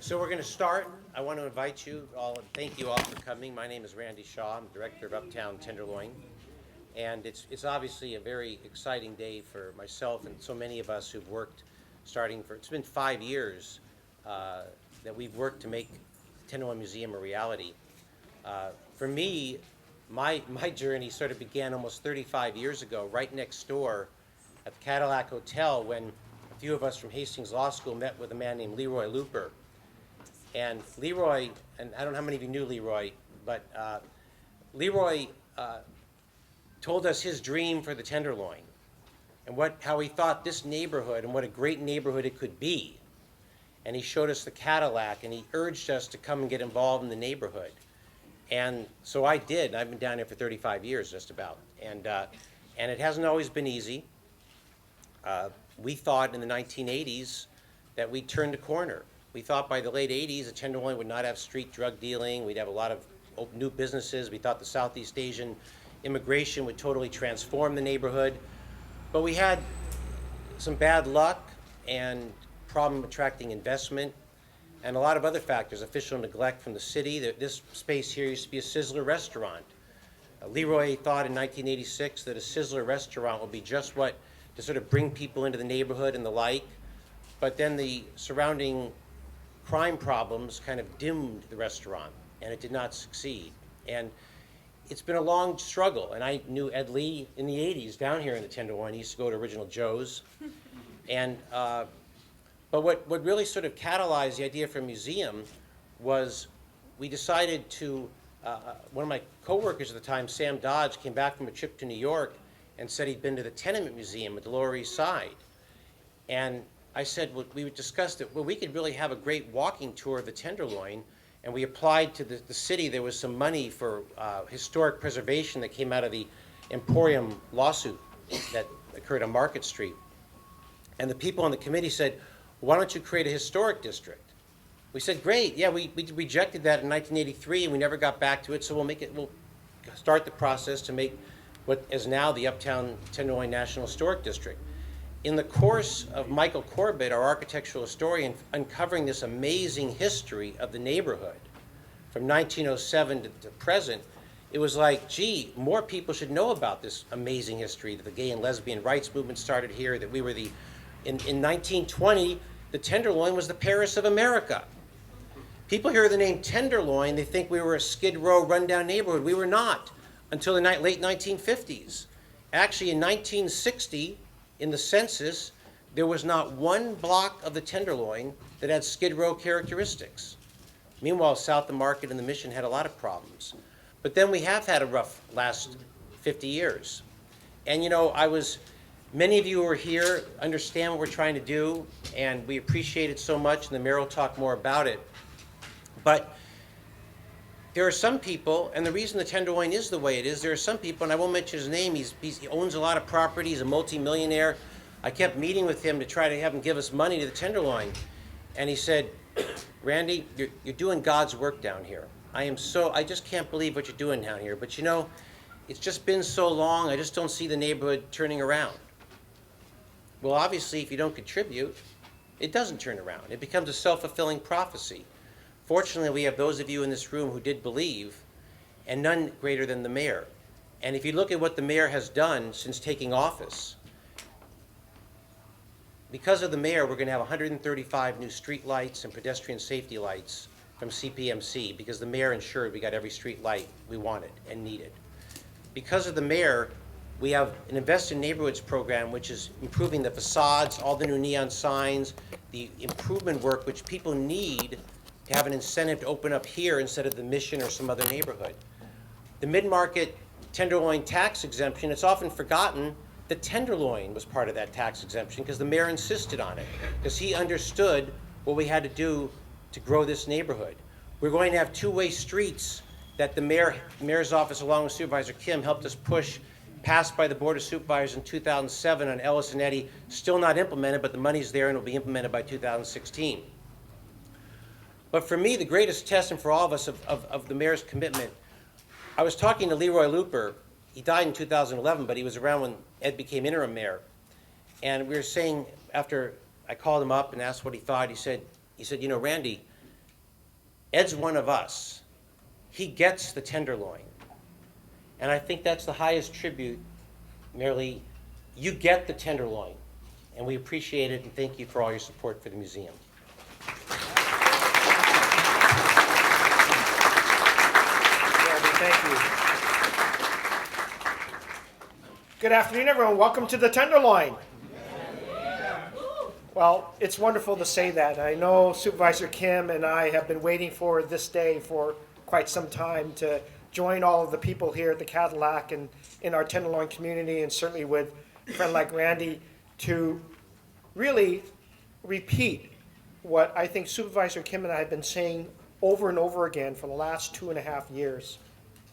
So we're going to start. I want to invite you all and thank you all for coming. My name is Randy Shaw. I'm director of Uptown Tenderloin. And it's obviously a very exciting day for myself and so many of us who've worked it's been 5 years that we've worked to make Tenderloin Museum a reality. For me, my journey sort of began almost 35 years ago, right next door at the Cadillac Hotel, when a few of us from Hastings Law School met with a man named Leroy Looper. And Leroy, and I don't know how many of you knew Leroy, but Leroy told us his dream for the Tenderloin and how he thought this neighborhood and what a great neighborhood it could be. And he showed us the Cadillac, and he urged us to come and get involved in the neighborhood. And so I did. I've been down here for 35 years, just about. And it hasn't always been easy. We thought in the 1980s that we'd turn the corner. We thought by the late 80s the Tenderloin would not have street drug dealing. We'd have a lot of new businesses. We thought the Southeast Asian immigration would totally transform the neighborhood. But we had some bad luck and problem attracting investment and a lot of other factors, official neglect from the city. This space here used to be a Sizzler restaurant. Leroy thought in 1986 that a Sizzler restaurant would be just what to sort of bring people into the neighborhood and the like. But then the surrounding crime problems kind of dimmed the restaurant, and it did not succeed. And it's been a long struggle, and I knew Ed Lee in the 80s down here in the Tenderloin. He used to go to Original Joe's. And but what really sort of catalyzed the idea for a museum was we decided to, one of my coworkers at the time, Sam Dodge, came back from a trip to New York and said he'd been to the Tenement Museum at the Lower East Side. And I said, well, we discussed it, well, we could really have a great walking tour of the Tenderloin, and we applied to the city. There was some money for historic preservation that came out of the Emporium lawsuit that occurred on Market Street. And the people on the committee said, why don't you create a historic district? We said, great, yeah, we rejected that in 1983, and we never got back to it, so we'll start the process to make what is now the Uptown Tenderloin National Historic District. In the course of Michael Corbett, our architectural historian, uncovering this amazing history of the neighborhood from 1907 to present, it was like, gee, more people should know about this amazing history, that the gay and lesbian rights movement started here, that we were in 1920, the Tenderloin was the Paris of America. People hear the name Tenderloin, they think we were a Skid Row rundown neighborhood. We were not until the late 1950s. Actually, in 1960, in the census, there was not one block of the Tenderloin that had Skid Row characteristics. Meanwhile, South of Market and the Mission had a lot of problems. But then we have had a rough last 50 years. And you know, many of you who are here understand what we're trying to do, and we appreciate it so much, and the mayor will talk more about it. But there are some people, and the reason the Tenderloin is the way it is, there are some people, and I won't mention his name, he owns a lot of property, he's a multimillionaire. I kept meeting with him to try to have him give us money to the Tenderloin. And he said, Randy, you're doing God's work down here. I just can't believe what you're doing down here. But you know, it's just been so long, I just don't see the neighborhood turning around. Well, obviously, if you don't contribute, it doesn't turn around. It becomes a self-fulfilling prophecy. Fortunately, we have those of you in this room who did believe, and none greater than the mayor. And if you look at what the mayor has done since taking office, because of the mayor, we're going to have 135 new street lights and pedestrian safety lights from CPMC, because the mayor ensured we got every street light we wanted and needed. Because of the mayor, we have an Invest in Neighborhoods program, which is improving the facades, all the new neon signs, the improvement work which people need to have an incentive to open up here instead of the Mission or some other neighborhood. The mid-market Tenderloin tax exemption, it's often forgotten that Tenderloin was part of that tax exemption because the mayor insisted on it, because he understood what we had to do to grow this neighborhood. We're going to have two-way streets that the mayor's office, along with Supervisor Kim, helped us push, passed by the Board of Supervisors in 2007 on Ellis and Eddy, still not implemented, but the money's there and will be implemented by 2016. But for me, the greatest test, and for all of us, of the mayor's commitment, I was talking to Leroy Looper. He died in 2011, but he was around when Ed became interim mayor. And we were saying, after I called him up and asked what he thought, he said, you know, Randy, Ed's one of us. He gets the tenderloin. And I think that's the highest tribute, merely, you get the tenderloin. And we appreciate it and thank you for all your support for the museum. Thank you. Good afternoon, everyone. Welcome to the Tenderloin. Well, it's wonderful to say that. I know Supervisor Kim and I have been waiting for this day for quite some time to join all of the people here at the Cadillac and in our Tenderloin community, and certainly with a friend like Randy, to really repeat what I think Supervisor Kim and I have been saying over and over again for the last 2.5 years.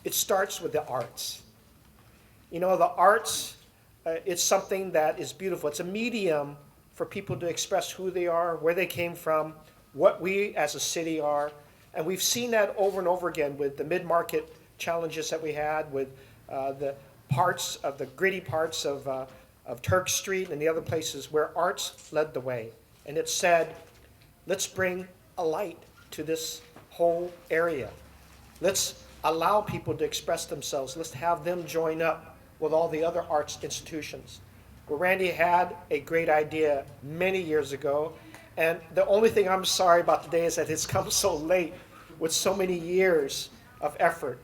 It starts with the arts. You know, the arts, it's something that is beautiful. It's a medium for people to express who they are, where they came from, what we as a city are. And we've seen that over and over again with the mid-market challenges that we had, with the parts of the gritty parts of Turk Street and the other places where arts led the way. And it said, let's bring a light to this whole area. Let's allow people to express themselves. Let's have them join up with all the other arts institutions. Well, Randy had a great idea many years ago, and the only thing I'm sorry about today is that it's come so late with so many years of effort.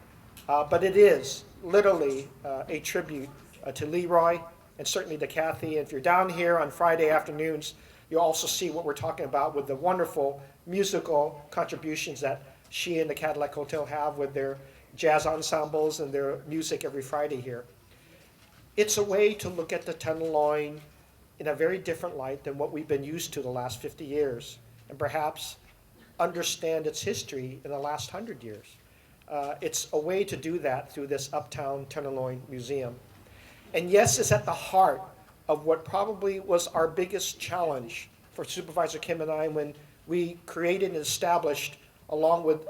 But it is literally a tribute to Leroy and certainly to Kathy. And if you're down here on Friday afternoons, you'll also see what we're talking about with the wonderful musical contributions that she and the Cadillac Hotel have with their jazz ensembles and their music every Friday here. It's a way to look at the Tenderloin in a very different light than what we've been used to the last 50 years, and perhaps understand its history in the last 100 years. It's a way to do that through this Uptown Tenderloin Museum. And yes, it's at the heart of what probably was our biggest challenge for Supervisor Kim and I when we created and established, along with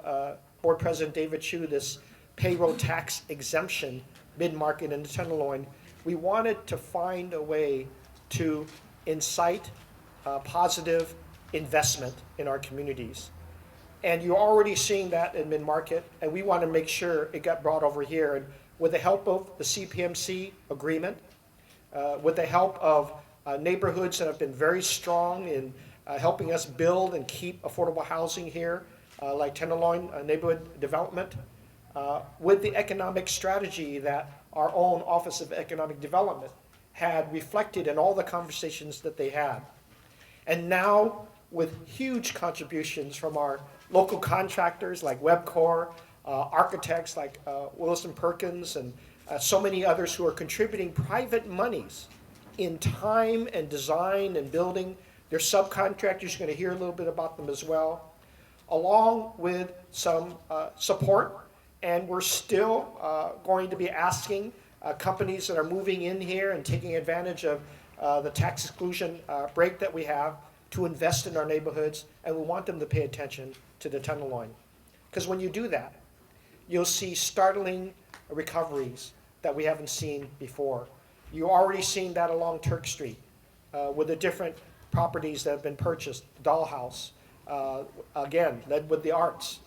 Board President David Chu, this payroll tax exemption mid-market in the Tenderloin. We wanted to find a way to incite positive investment in our communities. And you're already seeing that in mid-market, and we want to make sure it got brought over here. And with the help of the CPMC agreement, with the help of neighborhoods that have been very strong in helping us build and keep affordable housing here, like Tenderloin Neighborhood Development, with the economic strategy that our own Office of Economic Development had reflected in all the conversations that they had. And now, with huge contributions from our local contractors like Webcor, architects like Wilson Perkins, and so many others who are contributing private monies in time and design and building. Their subcontractors, you're going to hear a little bit about them as well, along with some support. And we're still going to be asking companies that are moving in here and taking advantage of the tax exclusion break that we have to invest in our neighborhoods, and we want them to pay attention to the Tenderloin. Because when you do that, you'll see startling recoveries that we haven't seen before. You're already seeing that along Turk Street with the different properties that have been purchased, Dollhouse, again, led with the arts.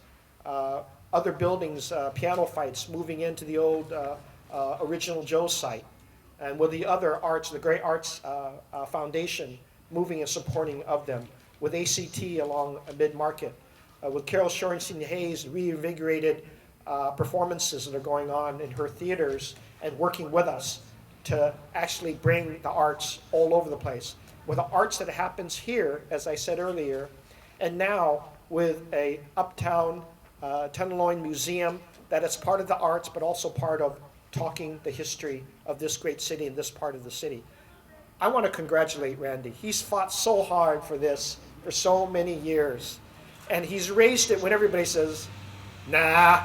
Other buildings, piano fights moving into the old original Joe site. And with the other arts, the Great Arts Foundation moving and supporting of them. With ACT along mid-market. With Carol Shorenstein Hayes, reinvigorated performances that are going on in her theaters and working with us to actually bring the arts all over the place. With the arts that happens here, as I said earlier, and now with a Uptown Tenderloin Museum that is part of the arts, but also part of talking the history of this great city and this part of the city. I want to congratulate Randy. He's fought so hard for this for so many years. And he's raised it when everybody says, nah,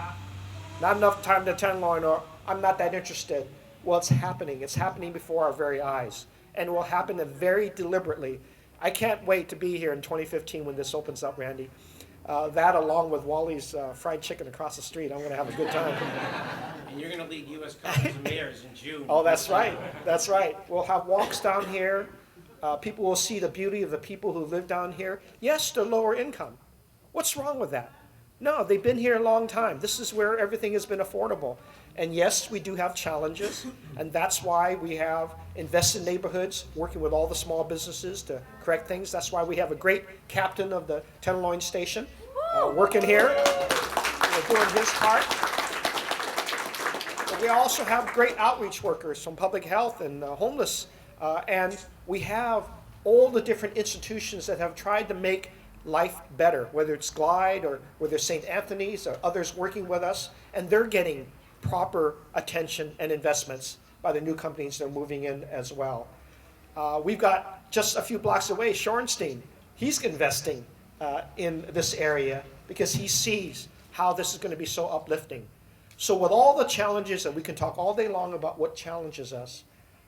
not enough time to Tenderloin, or I'm not that interested. Well, it's happening. It's happening before our very eyes. And it will happen very deliberately. I can't wait to be here in 2015 when this opens up, Randy. That along with Wally's fried chicken across the street, I'm going to have a good time. And you're going to lead U.S. Conference of Mayors in June. Oh, that's right. That's right. We'll have walks down here. People will see the beauty of the people who live down here. Yes, they're lower income. What's wrong with that? No, they've been here a long time. This is where everything has been affordable. And yes, we do have challenges, and that's why we have invested neighborhoods, working with all the small businesses to correct things. That's why we have a great captain of the Tenderloin Station working here, doing his part. But we also have great outreach workers from public health and homeless, and we have all the different institutions that have tried to make life better, whether it's Glide or whether it's St. Anthony's or others working with us, and they're getting proper attention and investments by the new companies that are moving in as well. We've got just a few blocks away, Shorenstein. He's investing in this area because he sees how this is going to be so uplifting. So with all the challenges, and we can talk all day long about what challenges us,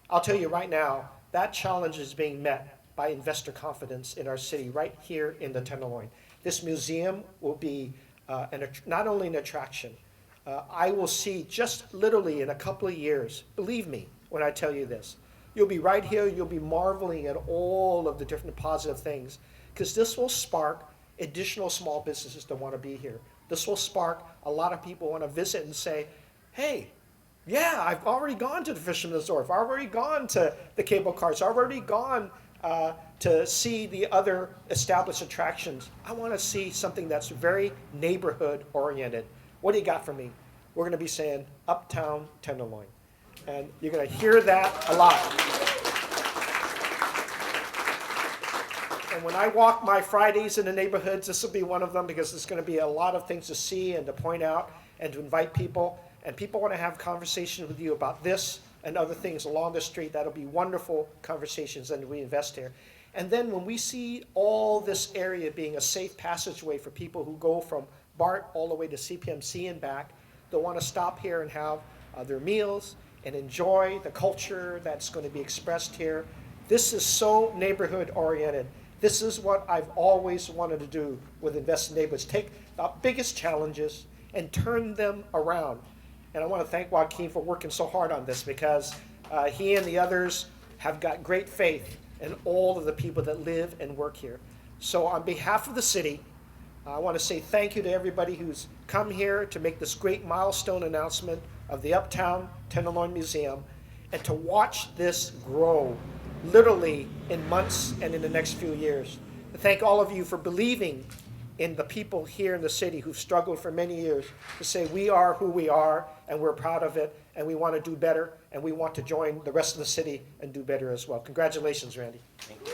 I'll tell you right now, that challenge is being met by investor confidence in our city right here in the Tenderloin. This museum will be not only an attraction, I will see just literally in a couple of years, believe me when I tell you this, you'll be right here, you'll be marveling at all of the different positive things, because this will spark additional small businesses that want to be here. This will spark a lot of people want to visit and say, hey, yeah, I've already gone to the Fisherman's Wharf, I've already gone to the cable cars, I've already gone to see the other established attractions. I want to see something that's very neighborhood oriented. What do you got for me? We're going to be saying Uptown Tenderloin. And you're going to hear that a lot. And when I walk my Fridays in the neighborhoods, this will be one of them because there's going to be a lot of things to see and to point out and to invite people. And people want to have conversations with you about this and other things along the street. That'll be wonderful conversations, and we invest here. And then when we see all this area being a safe passageway for people who go from BART all the way to CPMC and back, they'll want to stop here and have their meals and enjoy the culture that's going to be expressed here. This is so neighborhood oriented. This is what I've always wanted to do with Invest in Neighborhoods. Take the biggest challenges and turn them around. And I want to thank Joaquin for working so hard on this because he and the others have got great faith in all of the people that live and work here. So on behalf of the city, I want to say thank you to everybody who's come here to make this great milestone announcement of the Uptown Tenderloin Museum and to watch this grow literally in months and in the next few years. To thank all of you for believing in the people here in the city who've struggled for many years to say we are who we are and we're proud of it and we want to do better and we want to join the rest of the city and do better as well. Congratulations, Randy. Thank you.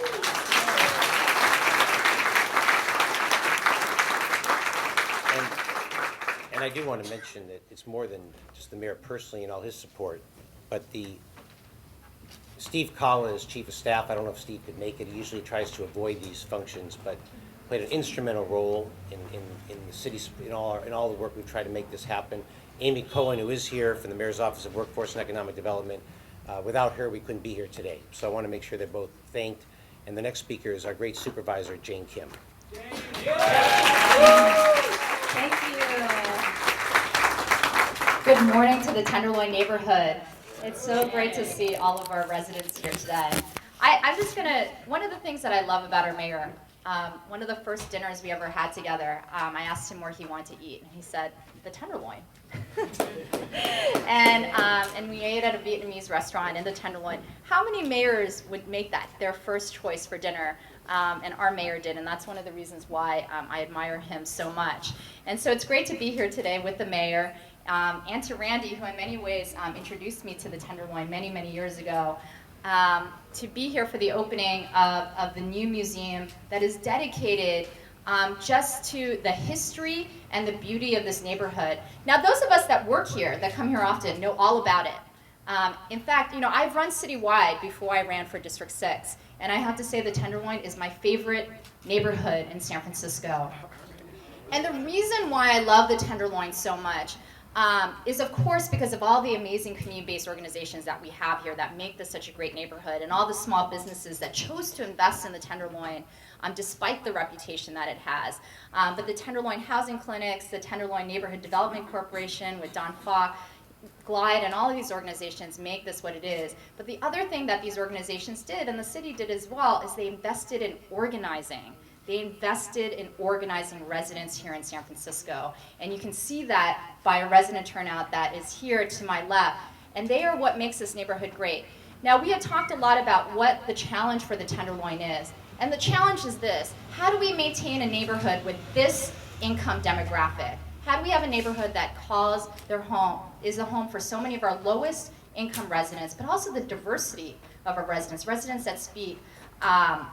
And I do want to mention that it's more than just the mayor personally and all his support, but Steve Kalla is chief of staff. I don't know if Steve could make it. He usually tries to avoid these functions, but played an instrumental role in the city's in all the work we've tried to make this happen. Amy Cohen, who is here from the Mayor's Office of Workforce and Economic Development, without her we couldn't be here today. So I want to make sure they're both thanked. And the next speaker is our great supervisor, Jane Kim. Thank you. Good morning to the Tenderloin neighborhood. It's so great to see all of our residents here today. One of the things that I love about our mayor, one of the first dinners we ever had together, I asked him where he wanted to eat, and he said, the Tenderloin. And we ate at a Vietnamese restaurant in the Tenderloin. How many mayors would make that their first choice for dinner? And our mayor did, and that's one of the reasons why I admire him so much. And so it's great to be here today with the mayor and to Randy, who in many ways introduced me to the Tenderloin many, many years ago, to be here for the opening of the new museum that is dedicated just to the history and the beauty of this neighborhood. Now, those of us that work here, that come here often, know all about it. In fact, I've run citywide before I ran for District 6, and I have to say the Tenderloin is my favorite neighborhood in San Francisco. And the reason why I love the Tenderloin so much is, of course, because of all the amazing community-based organizations that we have here that make this such a great neighborhood, and all the small businesses that chose to invest in the Tenderloin despite the reputation that it has. But the Tenderloin Housing Clinics, the Tenderloin Neighborhood Development Corporation with Don Falk, Glide, and all of these organizations make this what it is. But the other thing that these organizations did, and the city did as well, is they invested in organizing They invested in organizing residents here in San Francisco. And you can see that by a resident turnout that is here to my left. And they are what makes this neighborhood great. Now, we had talked a lot about what the challenge for the Tenderloin is. And the challenge is this: how do we maintain a neighborhood with this income demographic? How do we have a neighborhood that calls their home, is a home for so many of our lowest income residents, but also the diversity of our residents, residents that speak Hmong,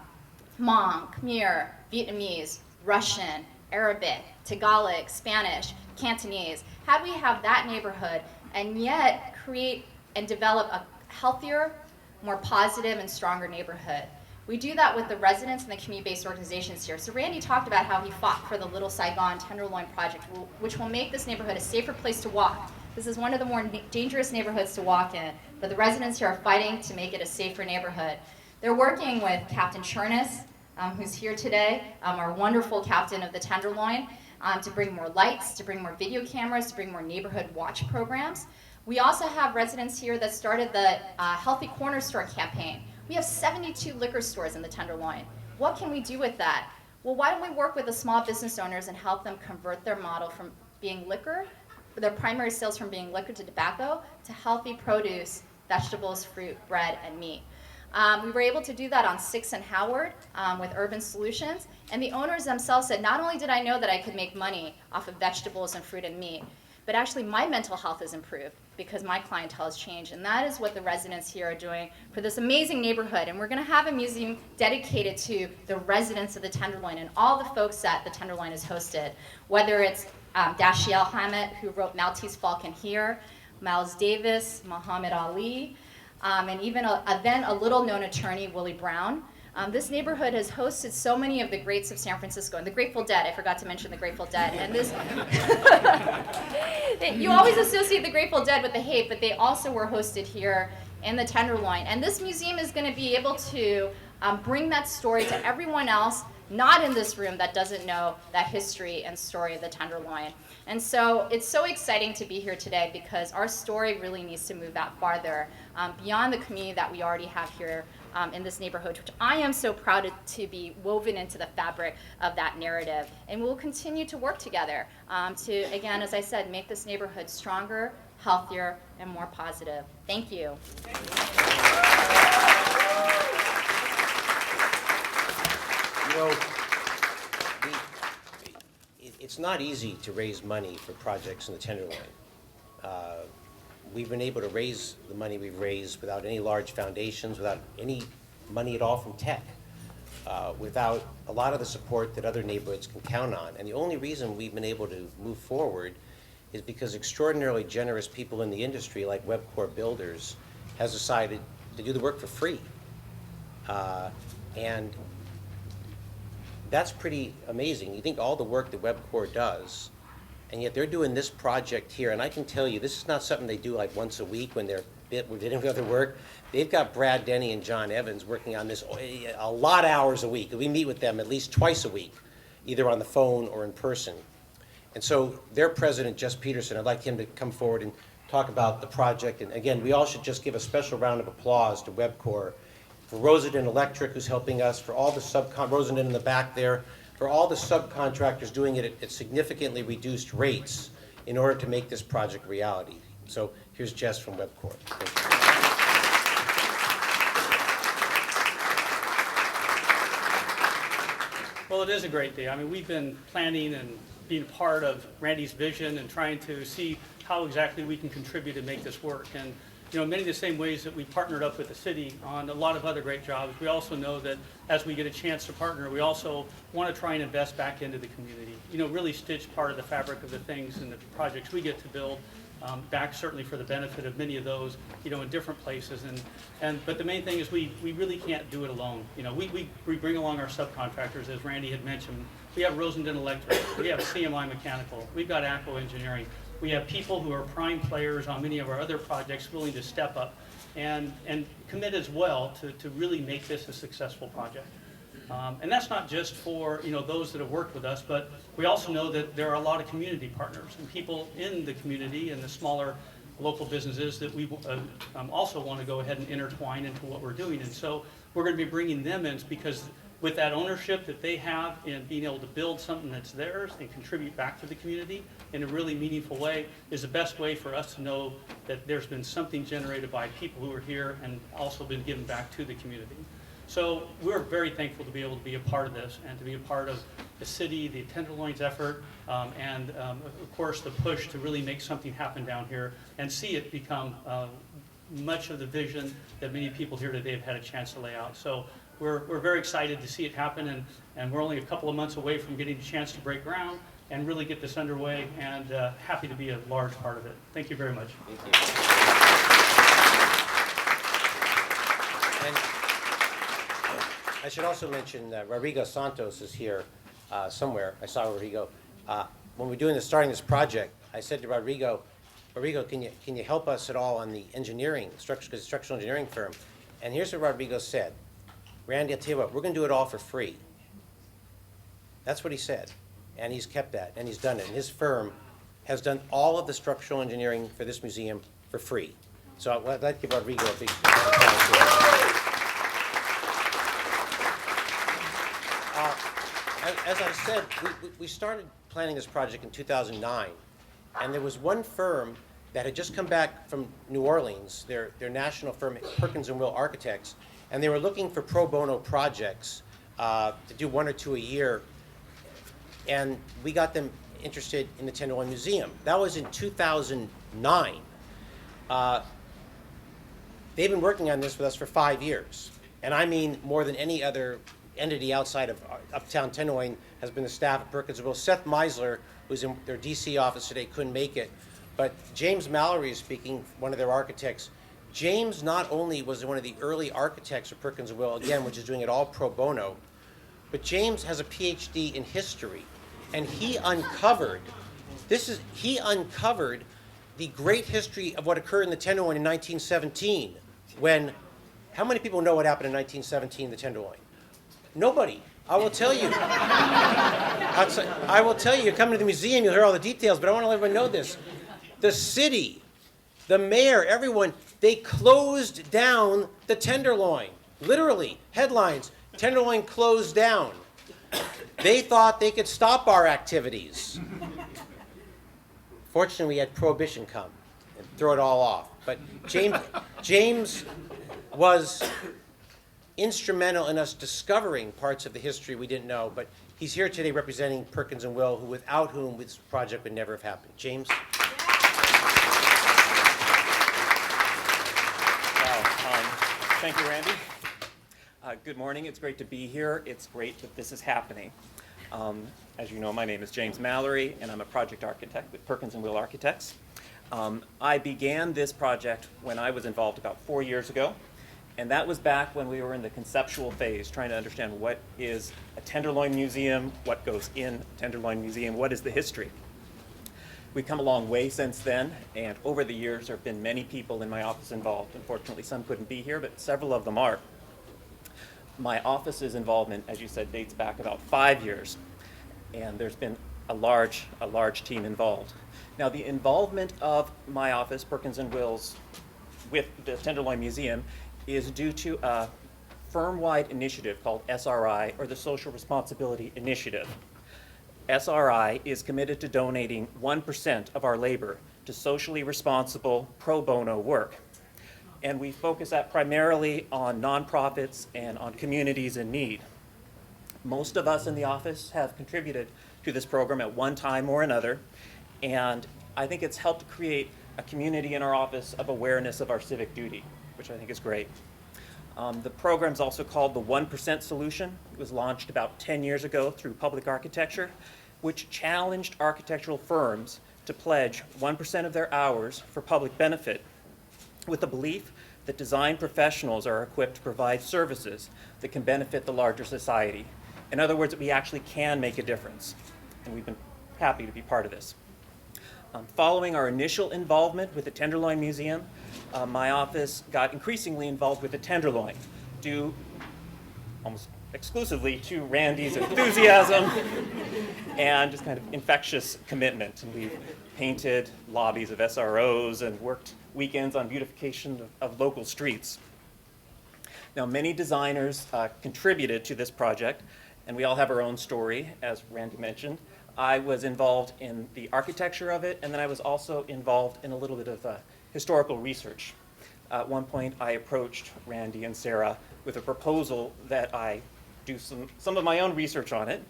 Khmer, Vietnamese, Russian, Arabic, Tagalog, Spanish, Cantonese. How do we have that neighborhood and yet create and develop a healthier, more positive and stronger neighborhood? We do that with the residents and the community-based organizations here. So Randy talked about how he fought for the Little Saigon Tenderloin Project, which will make this neighborhood a safer place to walk. This is one of the more dangerous neighborhoods to walk in, but the residents here are fighting to make it a safer neighborhood. They're working with Captain Chernus, who's here today, our wonderful captain of the Tenderloin, to bring more lights, to bring more video cameras, to bring more neighborhood watch programs. We also have residents here that started the Healthy Corner Store campaign. We have 72 liquor stores in the Tenderloin. What can we do with that? Well, why don't we work with the small business owners and help them convert their model from being liquor, their primary sales from being liquor to tobacco, to healthy produce, vegetables, fruit, bread, and meat. We were able to do that on 6th and Howard with Urban Solutions, and the owners themselves said, not only did I know that I could make money off of vegetables and fruit and meat, but actually my mental health has improved because my clientele has changed. And that is what the residents here are doing for this amazing neighborhood. And we're going to have a museum dedicated to the residents of the Tenderloin and all the folks that the Tenderloin has hosted, whether it's Dashiell Hammett, who wrote Maltese Falcon Here, Miles Davis, Muhammad Ali, and even then a little-known attorney, Willie Brown. This neighborhood has hosted so many of the greats of San Francisco, and the Grateful Dead. I forgot to mention the Grateful Dead. And this, you always associate the Grateful Dead with the hate, but they also were hosted here in the Tenderloin. And this museum is going to be able to bring that story to everyone else, not in this room, that doesn't know that history and story of the Tenderloin. And so it's so exciting to be here today because our story really needs to move out farther beyond the community that we already have here in this neighborhood, which I am so proud to be woven into the fabric of that narrative. And we'll continue to work together to, again, as I said, make this neighborhood stronger, healthier, and more positive. Thank you. You know, it's not easy to raise money for projects in the Tenderloin. We've been able to raise the money we've raised without any large foundations, without any money at all from tech, without a lot of the support that other neighborhoods can count on. And the only reason we've been able to move forward is because extraordinarily generous people in the industry, like Webcor Builders, has decided to do the work for free. And that's pretty amazing. You think all the work that Webcor does, and yet they're doing this project here. And I can tell you, this is not something they do like once a week when they're doing other work. They've got Brad Denny and John Evans working on this a lot of hours a week. We meet with them at least twice a week, either on the phone or in person. And so their president, Jess Peterson, I'd like him to come forward and talk about the project. And again, we all should just give a special round of applause to Webcor, for Rosendin Electric, who's helping us, for all the Rosendin in the back there, for all the subcontractors doing it at significantly reduced rates in order to make this project reality. So here's Jess from Webcor. Well, it is a great day. I mean, we've been planning and being part of Randy's vision and trying to see how exactly we can contribute and make this work. And you know, many of the same ways that we partnered up with the city on a lot of other great jobs, we also know that as we get a chance to partner, we also want to try and invest back into the community. You know, really stitch part of the fabric of the things and the projects we get to build back, certainly for the benefit of many of those, you know, in different places. But the main thing is we really can't do it alone. You know, we bring along our subcontractors, as Randy had mentioned. We have Rosendin Electric, we have CMI Mechanical, we've got ACO Engineering. We have people who are prime players on many of our other projects willing to step up and commit as well to really make this a successful project. And that's not just for, you know, those that have worked with us, but we also know that there are a lot of community partners and people in the community and the smaller local businesses that we also want to go ahead and intertwine into what we're doing. And so we're going to be bringing them in because with that ownership that they have in being able to build something that's theirs and contribute back to the community in a really meaningful way is the best way for us to know that there's been something generated by people who are here and also been given back to the community. So we're very thankful to be able to be a part of this and to be a part of the city, the Tenderloin's effort, and of course the push to really make something happen down here and see it become much of the vision that many people here today have had a chance to lay out. So we're very excited to see it happen, and we're only a couple of months away from getting a chance to break ground and really get this underway, and happy to be a large part of it. Thank you very much. Thank you. And I should also mention that Rodrigo Santos is here somewhere. I saw Rodrigo. When we're doing starting this project, I said to Rodrigo, can you help us at all on the engineering, structural engineering firm? And here's what Rodrigo said. Randy, I'll tell you what, we're going to do it all for free. That's what he said. And he's kept that, and he's done it. And his firm has done all of the structural engineering for this museum for free. So I'd like to give Rodrigo a big applause. As I said, we started planning this project in 2009, and there was one firm that had just come back from New Orleans, their national firm, Perkins & Will Architects, and they were looking for pro bono projects to do 1 or 2 a year, and we got them interested in the Tenderloin Museum. That was in 2009. They've been working on this with us for 5 years, and I mean more than any other entity outside of Uptown Tenderloin has been the staff at Perkins & Will. Seth Meisler, who's in their DC office today, couldn't make it, but James Mallory is speaking, one of their architects. James not only was one of the early architects of Perkins & Will, again, which is doing it all pro bono, but James has a PhD in history, and he uncovered the great history of what occurred in the Tenderloin in 1917, when, how many people know what happened in 1917 in the Tenderloin? Nobody. I will tell you. I will tell you, you come to the museum, you'll hear all the details, but I want to let everyone know this. The city, the mayor, everyone, they closed down the Tenderloin. Literally, headlines, Tenderloin closed down. They thought they could stop our activities. Fortunately, we had Prohibition come and throw it all off. But James was instrumental in us discovering parts of the history we didn't know, but he's here today representing Perkins & Will, without whom this project would never have happened. James? Thank you, Randy. Good morning. It's great to be here. It's great that this is happening. As you know, my name is James Mallory, and I'm a project architect with Perkins & Will Architects. I began this project when I was involved about 4 years ago, and that was back when we were in the conceptual phase, trying to understand what is a Tenderloin Museum, what goes in a Tenderloin Museum, what is the history. We've come a long way since then, and over the years there have been many people in my office involved. Unfortunately, some couldn't be here, but several of them are. My office's involvement, as you said, dates back about 5 years, and there's been a large team involved. Now, the involvement of my office, Perkins & Will's, with the Tenderloin Museum is due to a firm-wide initiative called SRI, or the Social Responsibility Initiative. SRI is committed to donating 1% of our labor to socially responsible pro bono work. And we focus that primarily on nonprofits and on communities in need. Most of us in the office have contributed to this program at one time or another, and I think it's helped create a community in our office of awareness of our civic duty, which I think is great. The program's also called the 1% Solution. It was launched about 10 years ago through Public Architecture, which challenged architectural firms to pledge 1% of their hours for public benefit, with the belief that design professionals are equipped to provide services that can benefit the larger society. In other words, that we actually can make a difference, and we've been happy to be part of this. Following our initial involvement with the Tenderloin Museum, my office got increasingly involved with the Tenderloin, due almost exclusively to Randy's enthusiasm and just kind of infectious commitment. And we've painted lobbies of SROs and worked weekends on beautification of local streets. Now, many designers contributed to this project, and we all have our own story, as Randy mentioned. I was involved in the architecture of it, and then I was also involved in a little bit of historical research. At one point, I approached Randy and Sarah with a proposal that I do some of my own research on it,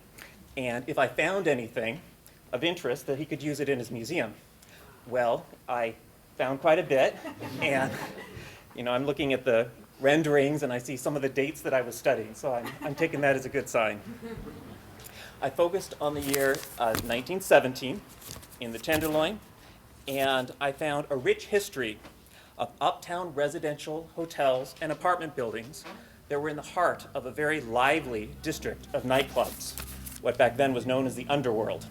and if I found anything of interest, that he could use it in his museum. Well, I found quite a bit, and I'm looking at the renderings, and I see some of the dates that I was studying, so I'm taking that as a good sign. I focused on the year 1917 in the Tenderloin, and I found a rich history of uptown residential hotels and apartment buildings that were in the heart of a very lively district of nightclubs, what back then was known as the underworld.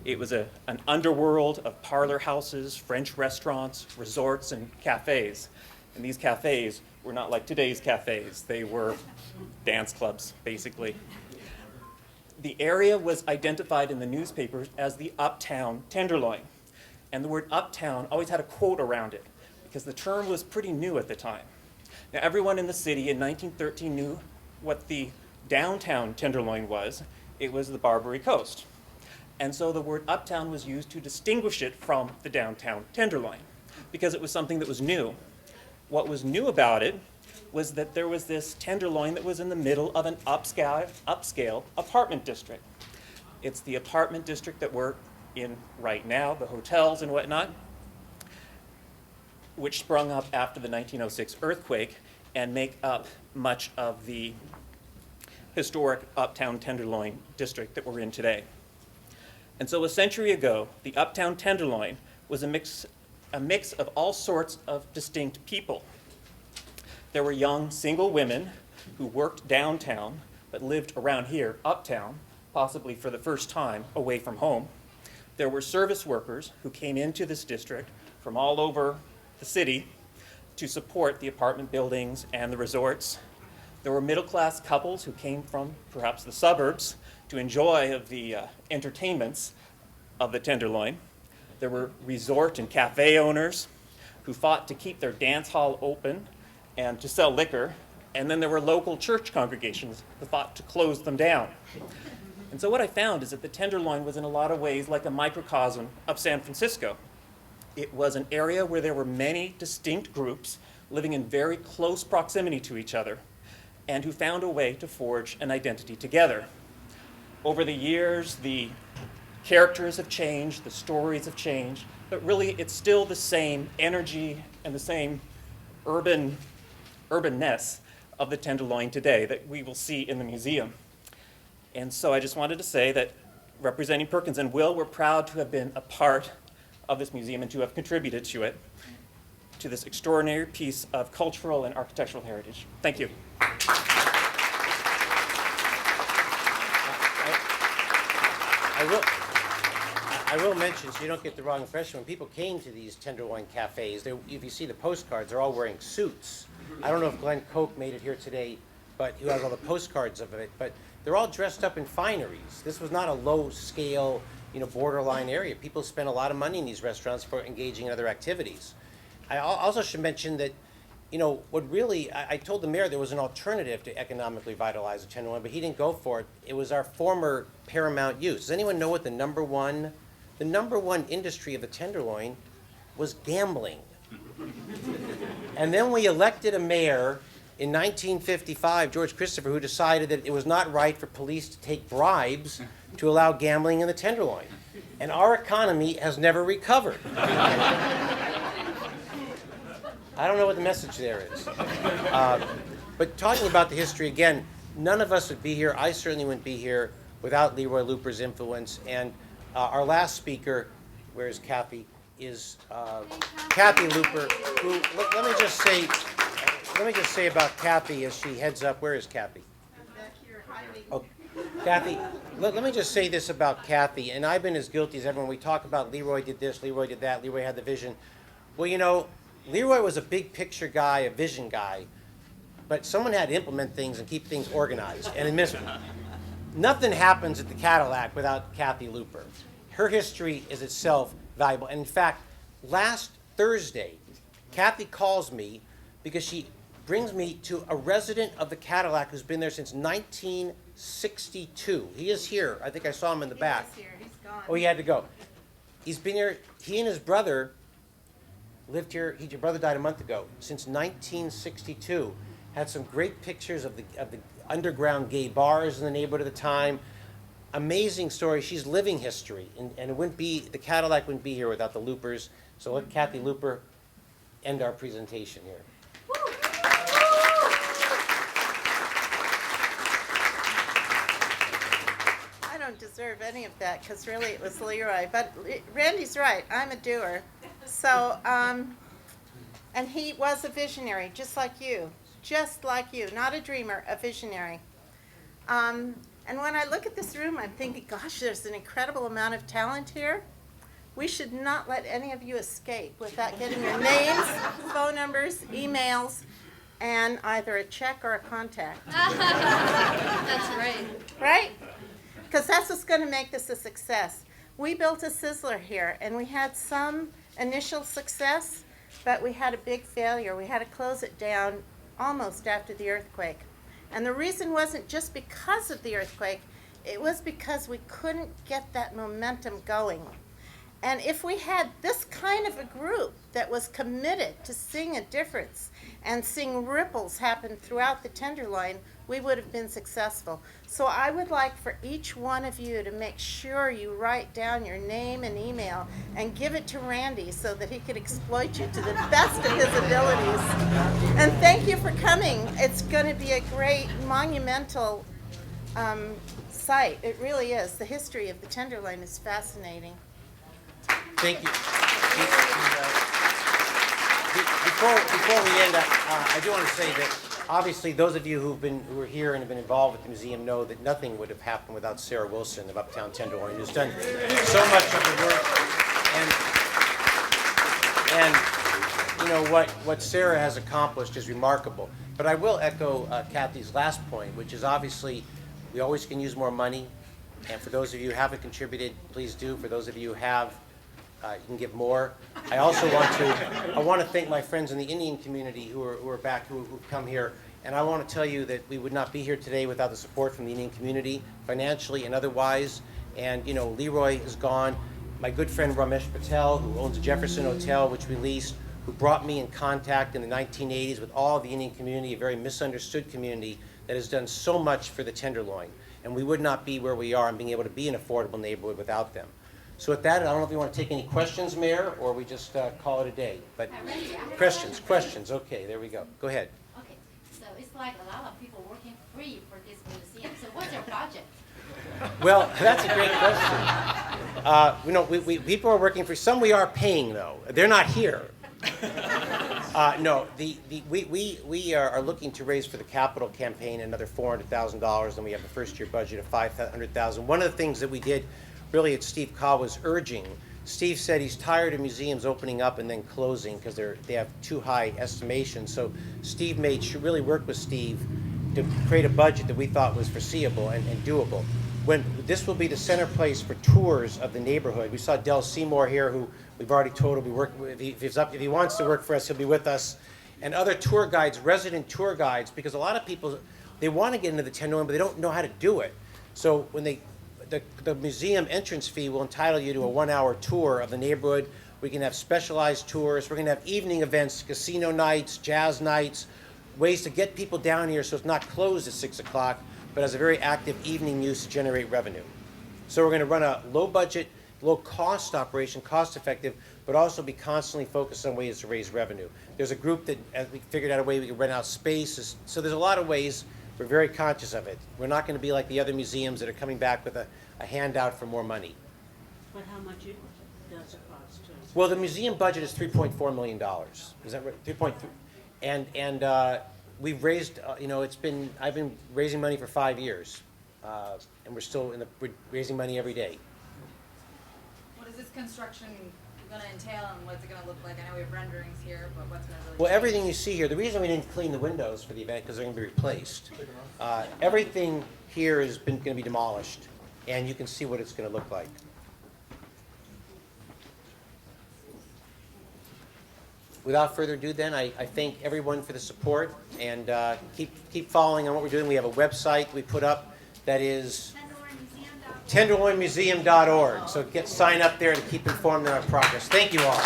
It was an underworld of parlor houses, French restaurants, resorts, and cafes. And these cafes were not like today's cafes. They were dance clubs, basically. The area was identified in the newspapers as the Uptown Tenderloin. And the word uptown always had a quote around it, because the term was pretty new at the time. Now, everyone in the city in 1913 knew what the downtown Tenderloin was. It was the Barbary Coast. And so the word uptown was used to distinguish it from the downtown Tenderloin, because it was something that was new. What was new about it was that there was this Tenderloin that was in the middle of an upscale apartment district. It's the apartment district that we're in right now, the hotels and whatnot, which sprung up after the 1906 earthquake and make up much of the historic Uptown Tenderloin district that we're in today. And so a century ago, the Uptown Tenderloin was a mix of all sorts of distinct people. There were young single women who worked downtown but lived around here, uptown, possibly for the first time away from home. There were service workers who came into this district from all over the city to support the apartment buildings and the resorts. There were middle-class couples who came from perhaps the suburbs to enjoy of the entertainments of the Tenderloin. There were resort and cafe owners who fought to keep their dance hall open and to sell liquor. And then there were local church congregations who fought to close them down. And so what I found is that the Tenderloin was in a lot of ways like a microcosm of San Francisco. It was an area where there were many distinct groups living in very close proximity to each other and who found a way to forge an identity together. Over the years, the characters have changed, the stories have changed, but really it's still the same energy and the same urbanness of the Tenderloin today that we will see in the museum. And so I just wanted to say that representing Perkins and Will, we're proud to have been a part of this museum and to have contributed to it, to this extraordinary piece of cultural and architectural heritage. Thank you. I will mention, so you don't get the wrong impression, when people came to these Tenderloin cafes, if you see the postcards, they're all wearing suits. I don't know if Glenn Koch made it here today, but who has all the postcards of it, but they're all dressed up in fineries. This was not a low-scale, borderline area. People spend a lot of money in these restaurants for engaging in other activities. I also should mention that, what really, I told the mayor there was an alternative to economically vitalize the Tenderloin, but he didn't go for it. It was our former paramount use. Does anyone know what the number one industry of the Tenderloin was? Gambling. And then we elected a mayor in 1955, George Christopher, who decided that it was not right for police to take bribes to allow gambling in the Tenderloin. And our economy has never recovered. I don't know what the message there is. But talking about the history, again, none of us would be here, I certainly wouldn't be here, without Leroy Looper's influence. And our last speaker, where's Kathy, is Kathy Looper, who, let me just say about Kathy as she heads up. Where is Kathy? I'm back here hiding. Oh, Kathy, let me just say this about Kathy, and I've been as guilty as everyone. We talk about Leroy did this, Leroy did that, Leroy had the vision. Well, Leroy was a big picture guy, a vision guy, but someone had to implement things and keep things organized and administered. Nothing happens at the Cadillac without Kathy Looper. Her history is itself valuable. And in fact, last Thursday, Kathy calls me because she brings me to a resident of the Cadillac who's been there since 1962. He is here. I think I saw him in the back. He's here. He's gone. Oh, he had to go. He's been here. He and his brother lived here. Your brother died a month ago. Since 1962, had some great pictures of the underground gay bars in the neighborhood at the time. Amazing story. She's living history, and it wouldn't be, the Cadillac wouldn't be here without the Loopers. So let Kathy Looper end our presentation here. I don't deserve any of that because really it was Leroy. But Randy's right. I'm a doer. So, and he was a visionary, just like you. Just like you. Not a dreamer, a visionary. And when I look at this room, I'm thinking, gosh, there's an incredible amount of talent here. We should not let any of you escape without getting your names, phone numbers, emails, and either a check or a contact. That's right. Right? Because that's what's going to make this a success. We built a sizzler here, and we had some initial success, but we had a big failure. We had to close it down almost after the earthquake. And the reason wasn't just because of the earthquake, it was because we couldn't get that momentum going. And if we had this kind of a group that was committed to seeing a difference and seeing ripples happen throughout the Tenderloin, we would have been successful. So I would like for each one of you to make sure you write down your name and email and give it to Randy so that he could exploit you to the best of his abilities. And thank you for coming. It's going to be a great monumental site. It really is. The history of the Tenderloin is fascinating. Thank you. Before we end, I do want to say that obviously those of you who are here and have been involved with the museum know that nothing would have happened without Sarah Wilson of Uptown Tenderloin, who's done so much of the work. And you know what Sarah has accomplished is remarkable. But I will echo Kathy's last point, which is obviously we always can use more money. And for those of you who haven't contributed, please do. For those of you who have, you can give more. I also want to thank my friends in the Indian community who are back, who've come here. And I want to tell you that we would not be here today without the support from the Indian community, financially and otherwise. And you know, Leroy is gone. My good friend Ramesh Patel, who owns the Jefferson Hotel, which we leased, who brought me in contact in the 1980s with all of the Indian community, a very misunderstood community that has done so much for the Tenderloin. And we would not be where we are and being able to be an affordable neighborhood without them. So with that, I don't know if you want to take any questions, Mayor, or we just call it a day. But questions. Okay, there we go. Go ahead. Okay, so it's like a lot of people working free for this museum. So what's your budget? Well, that's a great question. You know, we people are working for. Some we are paying though. They're not here. No, we are looking to raise for the capital campaign another $400,000, and we have a first-year budget of $500,000. One of the things that we did, really, at Steve Kaw was urging. Steve said he's tired of museums opening up and then closing because they have too high estimations. So Steve really worked with Steve to create a budget that we thought was foreseeable and doable. This will be the center place for tours of the neighborhood. We saw Del Seymour here, who we've already told will be working. If he wants to work for us, he'll be with us. And other tour guides, resident tour guides, because a lot of people, they want to get into the Tenderloin, but they don't know how to do it. So when the museum entrance fee will entitle you to a 1-hour tour of the neighborhood. We can have specialized tours. We're going to have evening events, casino nights, jazz nights, ways to get people down here so it's not closed at 6 o'clock, but has a very active evening use to generate revenue. So we're going to run a low-budget, low-cost operation, cost-effective, but also be constantly focused on ways to raise revenue. There's a group that, as we figured out a way we can rent out space. So there's a lot of ways. We're very conscious of it. We're not going to be like the other museums that are coming back with a handout for more money. But how much does it cost? Well, the museum budget is $3.4 million. Is that right? 3.3. And we've raised, you know, I've been raising money for 5 years, and we're raising money every day. What is this construction going to entail, and what's it going to look like? I know we have renderings here, but what's going to really Well, change? everything you see here, the reason we didn't clean the windows for the event because they're going to be replaced. Everything here is going to be demolished, and you can see what it's going to look like. without further ado then, I thank everyone for the support, and keep following on what we're doing. We have a website we put up that is tenderloinmuseum.org. So sign up there to keep informed on our progress. Thank you all.